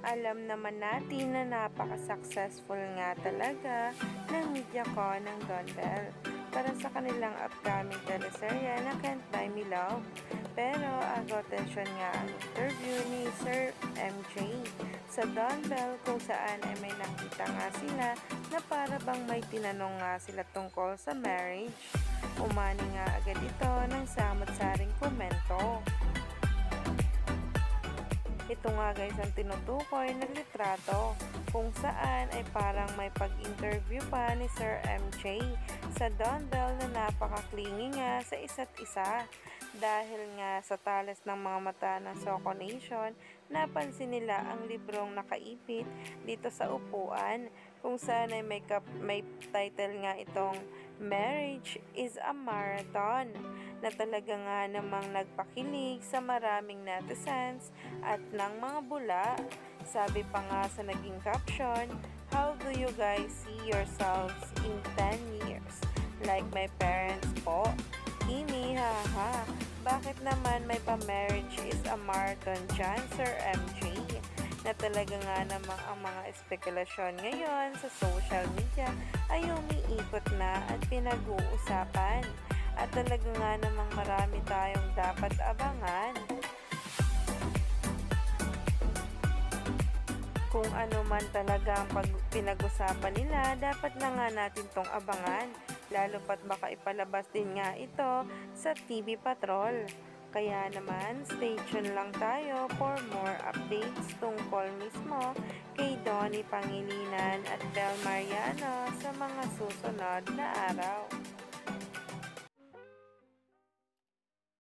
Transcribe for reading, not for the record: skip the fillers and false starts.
Alam naman natin na napaka-successful nga talaga ng MediaCon ng Don Bell para sa kanilang upcoming teleserye na Can't Buy Me Love. Pero agaw-tensyon nga ang interview ni Sir MJ sa Don Bell kung saan ay may nakita nga sila na para bang may tinanong nga sila tungkol sa marriage. Umani nga agad ito ng samot-saring komento. Ito nga guys ang tinutukoy na litrato kung saan ay parang may pag-interview pa ni Sir MJ sa Don Bell na napaka-clingy nga sa isa't isa. Dahil nga sa talas ng mga mata ng Soco Nation, napansin nila ang librong nakaipit dito sa upuan kung saan ay may title nga itong Marriage is a Marathon na talaga nga namang nagpakilig sa maraming netizens at ng mga bula. Sabi pa nga sa naging caption, "How do you guys see yourselves in 10 years? Like my parents po? Ini, haha. Bakit naman may pa-marriage is a marathon dyan, Sir MJ?" Na talaga nga namang ang mga espekulasyon ngayon sa social media ay umiikot na at pinag-uusapan. At talaga nga namang marami tayong dapat abangan. Kung ano man talaga ang pinag-usapan nila, dapat na nga natin tong abangan. Lalo pat baka ipalabas din nga ito sa TV Patrol. Kaya naman, stay tuned lang tayo for more updates tungkol mismo kay Donnie Pangilinan at Bel Mariano sa mga susunod na araw.